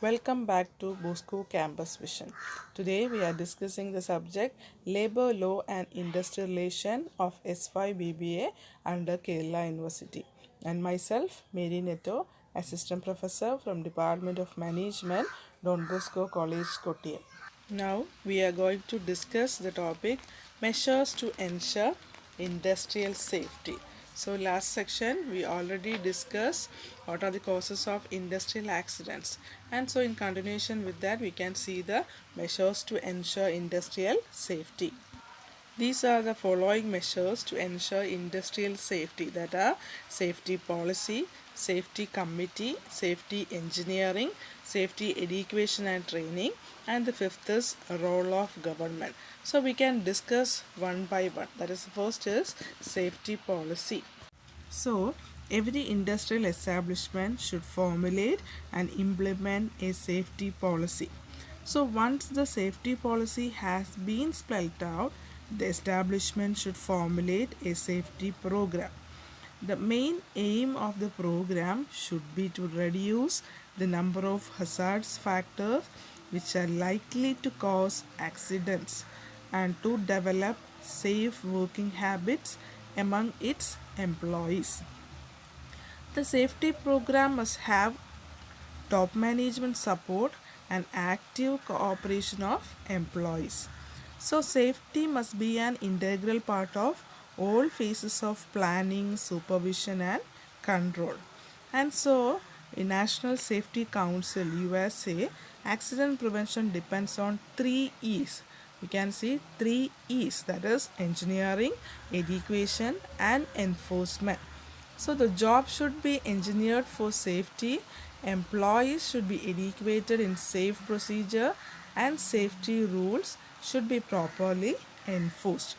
Welcome back to Bosco Campus Vision. Today we are discussing the subject Labor Law and Industrial Relation of S5 BBA under Kerala University. And myself, Mary Netto, Assistant Professor from Department of Management, Don Bosco College, Kottayam. Now we are going to discuss the topic Measures to Ensure Industrial Safety. So last section we already discussed what are the causes of industrial accidents, and so in continuation with that we can see the measures to ensure industrial safety. These are the following measures to ensure industrial safety, that are safety policy, safety committee, safety engineering, safety education and training, and the fifth is role of government. So we can discuss one by one. That is, first is safety policy. So, every industrial establishment should formulate and implement a safety policy. So, once the safety policy has been spelled out, the establishment should formulate a safety program. The main aim of the program should be to reduce the number of hazardous factors which are likely to cause accidents and to develop safe working habits among its employees. The safety program must have top management support and active cooperation of employees. So, safety must be an integral part of all phases of planning, supervision, and control. And so, in National Safety Council USA, accident prevention depends on 3 E's. We can see 3 E's, that is engineering, education, and enforcement. So the job should be engineered for safety, employees should be educated in safe procedure, and safety rules should be properly enforced.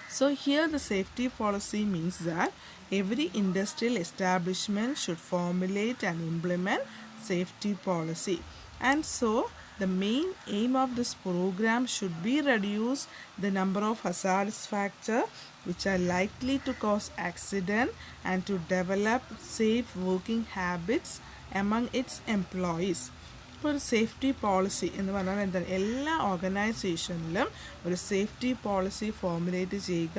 So here the safety policy means that every industrial establishment should formulate and implement safety policy. And so the main aim of this program should be reduce the number of hazardous factors which are likely to cause accident and to develop safe working habits among its employees. ഇപ്പോൾ ഒരു safety policy എന്ന് പറഞ്ഞാൽ എന്താണ്, എല്ലാ ഓർഗനൈസേഷനിലും ഒരു safety policy formulate ചെയ്യുക,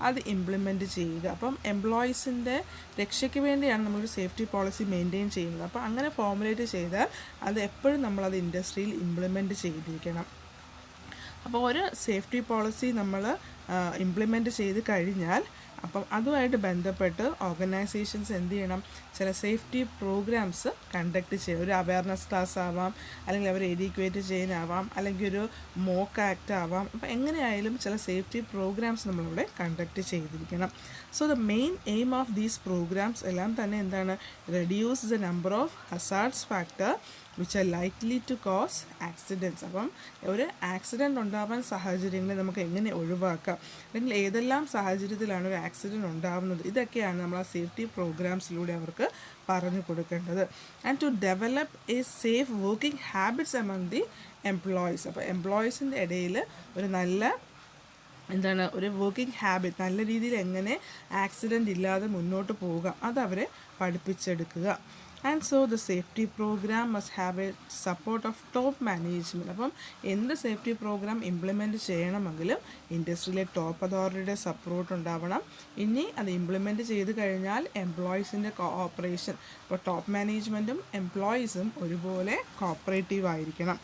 അത് implement ചെയ്യുക. അപ്പം എംപ്ലോയീസിൻ്റെ രക്ഷയ്ക്ക് വേണ്ടിയാണ് നമ്മളൊരു സേഫ്റ്റി പോളിസി മെയിൻറ്റെയിൻ ചെയ്യുന്നത്. അപ്പോൾ അങ്ങനെ ഫോർമുലേറ്റ് ചെയ്താൽ അത് എപ്പോഴും നമ്മളത് ഇൻഡസ്ട്രിയിൽ ഇംപ്ലിമെൻറ്റ് ചെയ്തിരിക്കണം. അപ്പോൾ ഒരു സേഫ്റ്റി പോളിസി നമ്മൾ ഇംപ്ലിമെൻറ്റ് ചെയ്ത് കഴിഞ്ഞാൽ അപ്പം അതുമായിട്ട് ബന്ധപ്പെട്ട് ഓർഗനൈസേഷൻസ് എന്ത് ചെയ്യണം, ചില സേഫ്റ്റി പ്രോഗ്രാംസ് കണ്ടക്ട് ചെയ്യുക. ഒരു അവയർനെസ് ക്ലാസ് ആവാം, അല്ലെങ്കിൽ അവർ എഡ്യൂക്കേറ്റ് ചെയ്യാനാവാം, അല്ലെങ്കിൽ ഒരു മോക്ക് ആക്ട് ആവാം. അപ്പം എങ്ങനെയായാലും ചില സേഫ്റ്റി പ്രോഗ്രാംസ് നമ്മളിവിടെ കണ്ടക്ട് ചെയ്തിരിക്കണം. So the main aim of these programmes എല്ലാം തന്നെ എന്താണ്, reduce the number of hazards factor which are likely to cause accidents. അപ്പം ഒരു ആക്സിഡൻറ്റ് ഉണ്ടാവാൻ സാഹചര്യങ്ങളെ നമുക്ക് എങ്ങനെ ഒഴിവാക്കാം, അല്ലെങ്കിൽ ഏതെല്ലാം സാഹചര്യത്തിലാണ് ഒരു ആക്സിഡൻറ്റ് ഉണ്ടാകുന്നത്, ഇതൊക്കെയാണ് നമ്മൾ ആ സേഫ്റ്റി പ്രോഗ്രാംസിലൂടെ അവർക്ക് പറഞ്ഞു കൊടുക്കേണ്ടത്. And to develop a safe working habits among the employees. അപ്പോൾ എംപ്ലോയീസിൻ്റെ ഇടയിൽ ഒരു നല്ല ഒരു വർക്കിംഗ് ഹാബിറ്റ്, നല്ല രീതിയിൽ എങ്ങനെ ആക്സിഡൻറ്റ് ഇല്ലാതെ മുന്നോട്ട് പോവുക, അതവരെ പഠിപ്പിച്ചെടുക്കുക. And so the safety program must have a support of top management. അപ്പം എന്ത് സേഫ്റ്റി പ്രോഗ്രാം ഇംപ്ലിമെൻറ്റ് ചെയ്യണമെങ്കിലും ഇൻഡസ്ട്രിയിലെ ടോപ്പ് അതോറിറ്റിയുടെ സപ്പോർട്ട് ഉണ്ടാവണം. ഇനി അത് ഇംപ്ലിമെൻറ്റ് ചെയ്ത് കഴിഞ്ഞാൽ എംപ്ലോയീസിൻ്റെ കോഓപ്പറേഷൻ, ഇപ്പോൾ ടോപ്പ് മാനേജ്മെൻറ്റും എംപ്ലോയീസും ഒരുപോലെ കോപ്പറേറ്റീവ് ആയിരിക്കണം.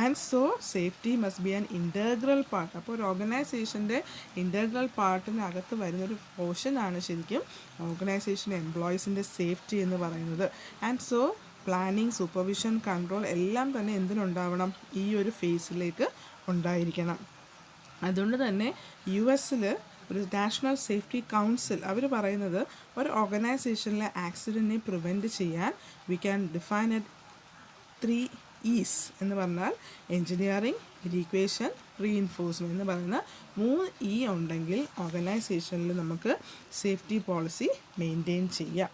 And so safety must be an integral part. അപ്പോൾ ഒരു ഓർഗനൈസേഷൻ്റെ ഇൻറ്റഗ്രൽ പാർട്ടിനകത്ത് വരുന്നൊരു പോർഷനാണ് ശരിക്കും ഓർഗനൈസേഷൻ എംപ്ലോയീസിൻ്റെ സേഫ്റ്റി എന്ന് പറയുന്നത്. And so planning, supervision, control എല്ലാം തന്നെ എന്തിനുണ്ടാവണം, ഈ ഒരു ഫേസിലേക്ക് ഉണ്ടായിരിക്കണം. അതുകൊണ്ട് തന്നെ US ഒരു നാഷണൽ സേഫ്റ്റി കൗൺസിൽ അവർ പറയുന്നത് ഒരു ഓർഗനൈസേഷനിലെ ആക്സിഡൻറ്റിനെ പ്രിവെൻറ്റ് ചെയ്യാൻ we can define at 3 E's എന്ന് പറഞ്ഞാൽ എൻജിനീയറിംഗ്, എഡ്യൂക്കേഷൻ, റീഇൻഫോഴ്സ്മെൻറ്റ് എന്ന് പറയുന്ന 3 E ഉണ്ടെങ്കിൽ ഓർഗനൈസേഷനിൽ നമുക്ക് സേഫ്റ്റി പോളിസി മെയിൻറ്റെയിൻ ചെയ്യാം.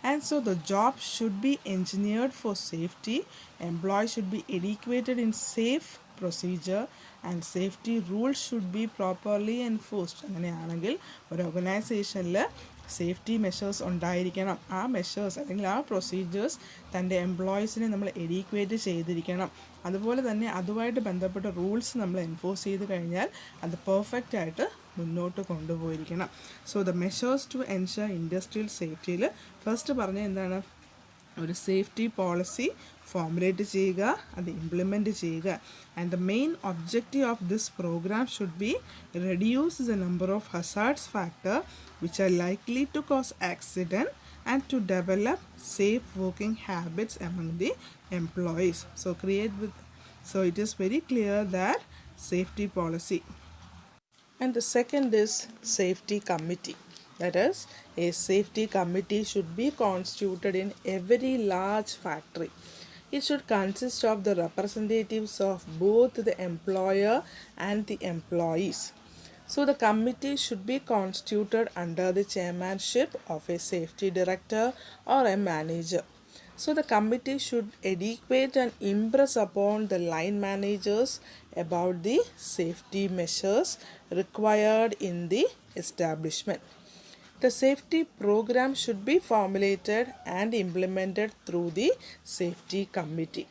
And so the job should be engineered for safety, employees should be educated in safe procedure, and safety rules should be properly enforced. അങ്ങനെയാണെങ്കിൽ ഒരു ഓർഗനൈസേഷനിൽ സേഫ്റ്റി മെഷേഴ്സ് ഉണ്ടായിരിക്കണം. ആ മെഷേഴ്സ് അല്ലെങ്കിൽ ആ പ്രൊസീജിയേഴ്സ് തൻ്റെ എംപ്ലോയീസിനെ നമ്മൾ എഡ്യൂക്കേറ്റ് ചെയ്തിരിക്കണം. അതുപോലെ തന്നെ അതുമായിട്ട് ബന്ധപ്പെട്ട റൂൾസ് നമ്മൾ എൻഫോഴ്സ് ചെയ്ത് കഴിഞ്ഞാൽ അത് പെർഫെക്റ്റ് ആയിട്ട് മുന്നോട്ട് കൊണ്ടുപോയിരിക്കണം. So the measures to ensure industrial സേഫ്റ്റിയിൽ ഫസ്റ്റ് പറഞ്ഞ എന്താണ്, ഒരു സേഫ്റ്റി പോളിസി ഫോമുലേറ്റ് ചെയ്യുക, അത് ഇംപ്ലിമെൻറ്റ് ചെയ്യുക. And the main objective of this programme should be reduce the number of hazards factor which are likely to cause accident and to develop safe working habits among the employees. So it is very clear that safety policy. And the second is safety committee. That is, a safety committee should be constituted in every large factory. It should consist of the representatives of both the employer and the employees. So the committee should be constituted under the chairmanship of a safety director or a manager. So the committee should educate and impress upon the line managers about the safety measures required in the establishment. The safety program should be formulated and implemented through the safety committee.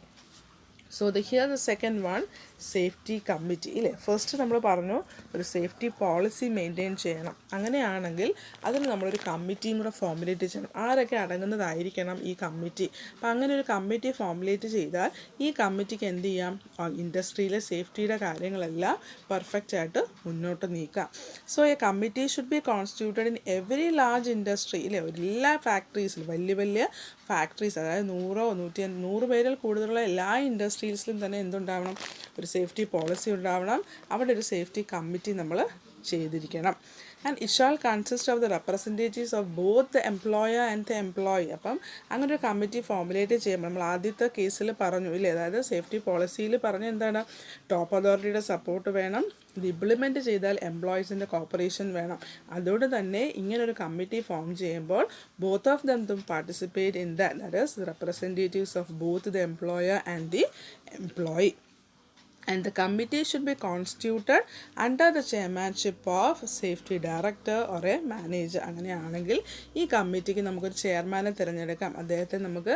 So here the second one, safety committee ഇല്ലേ. First നമ്മൾ പറഞ്ഞു ഒരു safety policy maintain ചെയ്യണം. അങ്ങനെയാണെങ്കിൽ അതിന് നമ്മളൊരു കമ്മിറ്റിയും കൂടെ ഫോമുലേറ്റ് ചെയ്യണം. ആരൊക്കെ അടങ്ങുന്നതായിരിക്കണം ഈ കമ്മിറ്റി. അപ്പോൾ അങ്ങനെ ഒരു കമ്മിറ്റി ഫോമുലേറ്റ് ചെയ്താൽ ഈ കമ്മിറ്റിക്ക് എന്ത് ചെയ്യാം, ഇൻഡസ്ട്രിയിലെ സേഫ്റ്റിയുടെ കാര്യങ്ങളെല്ലാം പെർഫെക്റ്റ് ആയിട്ട് മുന്നോട്ട് നീക്കാം. So a committee should be constituted in every large industry ഇല്ലേ. എല്ലാ ഫാക്ടറീസിലും വലിയ വലിയ ഫാക്ടറീസ്, അതായത് 100 പേരിൽ കൂടുതലുള്ള എല്ലാ ഇൻഡസ്ട്രീസിലും തന്നെ എന്തുണ്ടാവണം, ഒരു സേഫ്റ്റി പോളിസി ഉണ്ടാവണം. അവിടെ ഒരു സേഫ്റ്റി കമ്മിറ്റി നമ്മൾ ചെയ്തിരിക്കണം. And it shall consist of the representatives of both the employer and the employee. അപ്പം അങ്ങനെ ഒരു കമ്മിറ്റി ഫോമുലേറ്റ് ചെയ്യുമ്പോൾ നമ്മൾ ആദ്യത്തെ കേസിൽ പറഞ്ഞു ഇല്ലേ, അതായത് സേഫ്റ്റി പോളിസിയിൽ പറഞ്ഞ എന്താണ്, ടോപ്പ് അതോറിറ്റിയുടെ സപ്പോർട്ട് വേണം, ഇത് ഇംപ്ലിമെൻറ്റ് ചെയ്താൽ എംപ്ലോയീസിൻ്റെ കോപ്പറേഷൻ വേണം. അതുകൊണ്ട് തന്നെ ഇങ്ങനൊരു കമ്മിറ്റി ഫോം ചെയ്യുമ്പോൾ both of them participate in that is representatives of both the employer and the employee. And the committee should be constituted under the chairmanship of safety director or a manager. അങ്ങനെയാണെങ്കിൽ ഈ കമ്മിറ്റിക്ക് നമുക്കൊരു ചെയർമാനെ തിരഞ്ഞെടുക്കാം. അദ്ദേഹത്തെ നമുക്ക്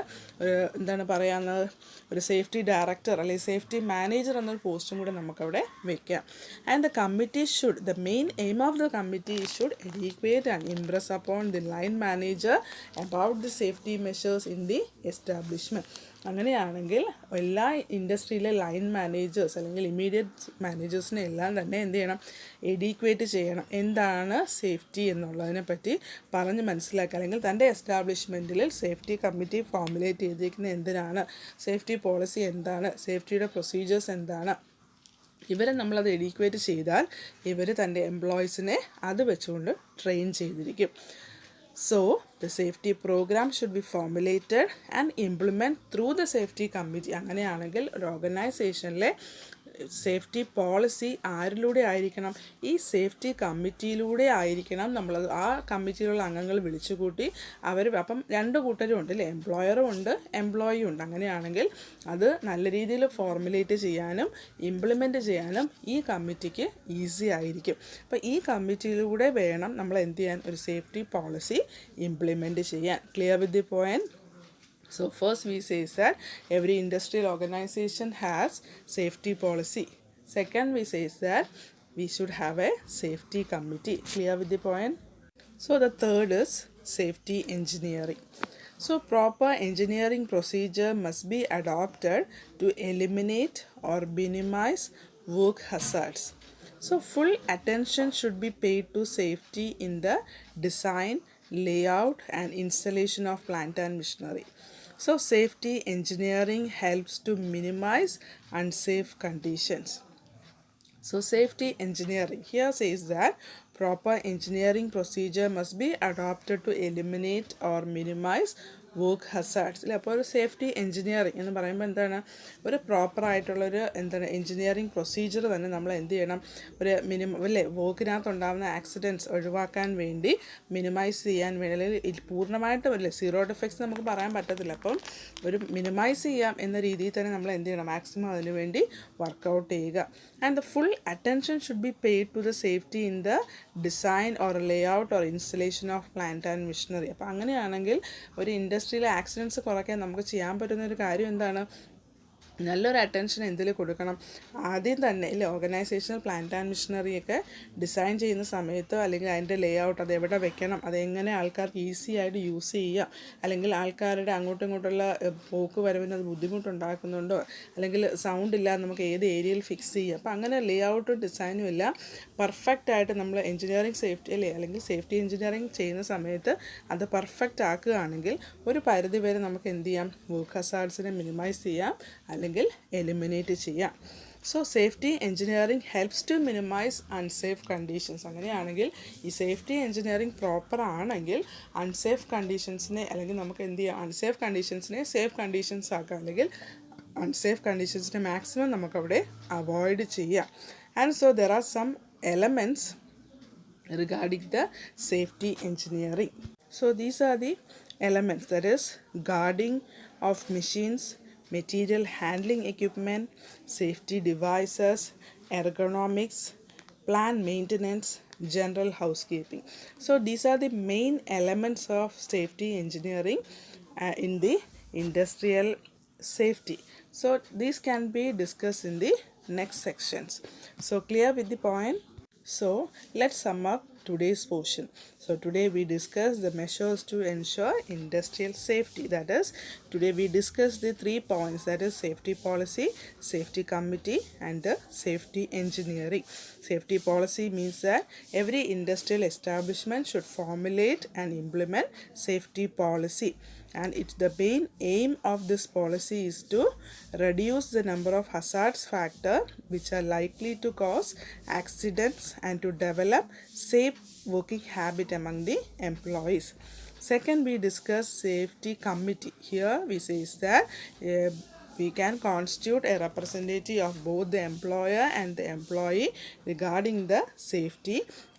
എന്താണ് പറയാവുന്നത്, ഒരു സേഫ്റ്റി ഡയറക്ടർ അല്ലെങ്കിൽ സേഫ്റ്റി മാനേജർ എന്നൊരു പോസ്റ്റും കൂടെ നമുക്കവിടെ വയ്ക്കാം. And the committee should, the main aim of the committee should educate and Impress upon the line manager about the safety measures in the establishment. അങ്ങനെയാണെങ്കിൽ എല്ലാ ഇൻഡസ്ട്രിയിലെ ലൈൻ മാനേജേഴ്സ് അല്ലെങ്കിൽ immediate മാനേജേഴ്സിനെ എല്ലാം തന്നെ എന്ത് ചെയ്യണം, എഡ്യൂക്കേറ്റ് ചെയ്യണം. എന്താണ് സേഫ്റ്റി എന്നുള്ളതിനെ പറ്റി പറഞ്ഞ് മനസ്സിലാക്കുക. അല്ലെങ്കിൽ തൻ്റെ എസ്റ്റാബ്ലിഷ്മെൻറ്റിൽ സേഫ്റ്റി കമ്മിറ്റി ഫോമുലേറ്റ് ചെയ്തിരിക്കുന്നത് എന്തിനാണ്, സേഫ്റ്റി പോളിസി എന്താണ്, സേഫ്റ്റിയുടെ പ്രൊസീജിയേഴ്സ് എന്താണ്, ഇവരെ നമ്മളത് എഡ്യൂക്കേറ്റ് ചെയ്താൽ ഇവർ തൻ്റെ എംപ്ലോയീസിനെ അത് വെച്ചുകൊണ്ട് ട്രെയിൻ ചെയ്തിരിക്കും. So the safety program should be formulated and implemented through the safety committee. അങ്ങനെയാണെങ്കിൽ ഒരു ഓർഗനൈസേഷനിലെ സേഫ്റ്റി പോളിസി ആരിലൂടെ ആയിരിക്കണം, ഈ സേഫ്റ്റി കമ്മിറ്റിയിലൂടെ ആയിരിക്കണം. നമ്മളത് ആ കമ്മിറ്റിയിലുള്ള അംഗങ്ങൾ വിളിച്ചു കൂട്ടി അപ്പം രണ്ട് കൂട്ടരും ഉണ്ട് അല്ലേ, എംപ്ലോയറും ഉണ്ട് എംപ്ലോയിയും ഉണ്ട്. അങ്ങനെയാണെങ്കിൽ അത് നല്ല രീതിയിൽ ഫോർമുലേറ്റ് ചെയ്യാനും ഇംപ്ലിമെൻറ്റ് ചെയ്യാനും ഈ കമ്മിറ്റിക്ക് ഈസി ആയിരിക്കും. അപ്പോൾ ഈ കമ്മിറ്റിയിലൂടെ വേണം നമ്മൾ എന്ത് ചെയ്യാൻ, ഒരു സേഫ്റ്റി പോളിസി ഇംപ്ലിമെൻറ്റ് ചെയ്യാൻ. Clear with the point? So first we say that every industrial organization has safety policy. Second we say that we should have a safety committee. Clear with the point? So the third is safety engineering. So proper engineering procedure must be adopted to eliminate or minimize work hazards. So full attention should be paid to safety in the design, layout and installation of plant and machinery. So safety engineering helps to minimize unsafe conditions. So safety engineering here says that proper engineering procedure must be adopted to eliminate or minimize work hazards അല്ലേ. അപ്പോൾ ഒരു safety engineering എന്ന് പറയുമ്പോൾ എന്താണ്, ഒരു പ്രോപ്പറായിട്ടുള്ളൊരു എന്താണ് engineering procedure തന്നെ നമ്മൾ എന്ത് ചെയ്യണം, ഒരു അല്ലേ വർക്കിനകത്തുണ്ടാകുന്ന ആക്സിഡൻറ്റ്സ് ഒഴിവാക്കാൻ വേണ്ടി, മിനിമൈസ് ചെയ്യാൻ വേണ്ടി, അല്ലെങ്കിൽ പൂർണ്ണമായിട്ടും അല്ലേ സീറോ ഡിഫെക്ട്സ് നമുക്ക് പറയാൻ പറ്റത്തില്ല. അപ്പം ഒരു മിനിമൈസ് ചെയ്യാം എന്ന രീതിയിൽ തന്നെ നമ്മൾ എന്ത് ചെയ്യണം, മാക്സിമം അതിന് വേണ്ടി വർക്കൗട്ട് ചെയ്യുക. And the full attention should be paid to the safety in the design or layout or installation of plant and machinery. അപ്പോൾ അങ്ങനെയാണെങ്കിൽ ഒരു ഇൻഡസ്ട്രിയിലെ ആക്സിഡൻറ്റ്സ് കുറയ്ക്കാൻ നമുക്ക് ചെയ്യാൻ പറ്റുന്ന ഒരു കാര്യം എന്താണ്, നല്ലൊരു അറ്റൻഷൻ എന്തിൽ കൊടുക്കണം, ആദ്യം തന്നെ ഇല്ലേ ഓർഗനൈസേഷണൽ പ്ലാന്റ് ആൻഡ് മിഷനറിയൊക്കെ ഡിസൈൻ ചെയ്യുന്ന സമയത്തോ അല്ലെങ്കിൽ അതിൻ്റെ ലേ ഔട്ട് അത് എവിടെ വെക്കണം, അതെങ്ങനെ ആൾക്കാർക്ക് ഈസി ആയിട്ട് യൂസ് ചെയ്യുക, അല്ലെങ്കിൽ ആൾക്കാരുടെ അങ്ങോട്ടും ഇങ്ങോട്ടുള്ള പോക്ക് വരവിന് അത് ബുദ്ധിമുട്ടുണ്ടാക്കുന്നുണ്ടോ, അല്ലെങ്കിൽ സൗണ്ട് ഇല്ലാതെ നമുക്ക് ഏത് ഏരിയയിൽ ഫിക്സ് ചെയ്യുക. അപ്പോൾ അങ്ങനെ ലേ ഔട്ടും ഡിസൈനും എല്ലാം പെർഫെക്റ്റ് ആയിട്ട് നമ്മൾ എഞ്ചിനീയറിംഗ് സേഫ്റ്റി അല്ലേ അല്ലെങ്കിൽ സേഫ്റ്റി എഞ്ചിനീയറിംഗ് ചെയ്യുന്ന സമയത്ത് അത് പെർഫെക്റ്റ് ആക്കുകയാണെങ്കിൽ ഒരു പരിധി വരെ നമുക്ക് എന്ത് ചെയ്യാം, വർക്ക് ഹസാർഡ്സിനെ മിനിമൈസ് ചെയ്യാം അല്ലെങ്കിൽ എലിമിനേറ്റ് ചെയ്യാം. So safety engineering helps to minimise unsafe conditions. അങ്ങനെയാണെങ്കിൽ ഈ സേഫ്റ്റി എഞ്ചിനീയറിംഗ് പ്രോപ്പർ ആണെങ്കിൽ അൺസേഫ് കണ്ടീഷൻസിനെ അല്ലെങ്കിൽ നമുക്ക് എന്ത് ചെയ്യാം, അൺസേഫ് കണ്ടീഷൻസിനെ സേഫ് കണ്ടീഷൻസ് ആക്കാം, അല്ലെങ്കിൽ അൺസേഫ് കണ്ടീഷൻസിനെ മാക്സിമം നമുക്കവിടെ അവോയ്ഡ് ചെയ്യാം. And so there are some elements regarding the safety engineering. So these are the elements, that is guarding of machines, material handling equipment, safety devices, ergonomics, plant maintenance, general housekeeping. So these are the main elements of safety engineering in the industrial safety. So these can be discussed in the next sections. So clear with the point? So let's sum up today's portion. So today we discussed the measures to ensure industrial safety. That is, today we discussed the 3 points, that is safety policy, safety committee and the safety engineering. Safety policy means that every industrial establishment should formulate and implement safety policy, and it's the main aim of this policy is to reduce the number of hazards factor which are likely to cause accidents and to develop safe working habit among the employees. Second, we discuss safety committee. Here we say is that we can constitute a representative of both the employer and the employee regarding the safety,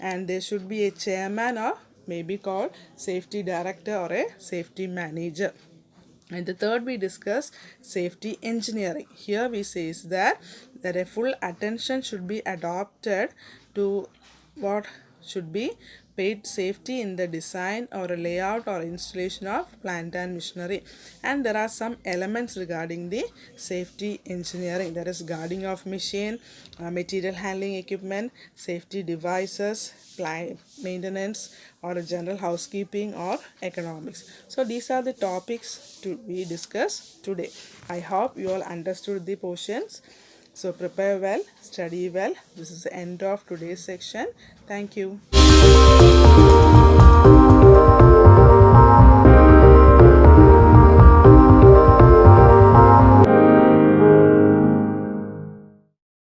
and there should be a chairman or may be called safety director or a safety manager. And the third, we discuss safety engineering. Here we say is that a full attention should be adopted to what should be paid safety in the design or a layout or installation of plant and machinery. And there are some elements regarding the safety engineering, that is guarding of machine, material handling equipment, safety devices, plant maintenance or general housekeeping or economics. So these are the topics to be discussed today. I hope you all understood the portions. So prepare well, study well. This is the end of today's section. Thank you.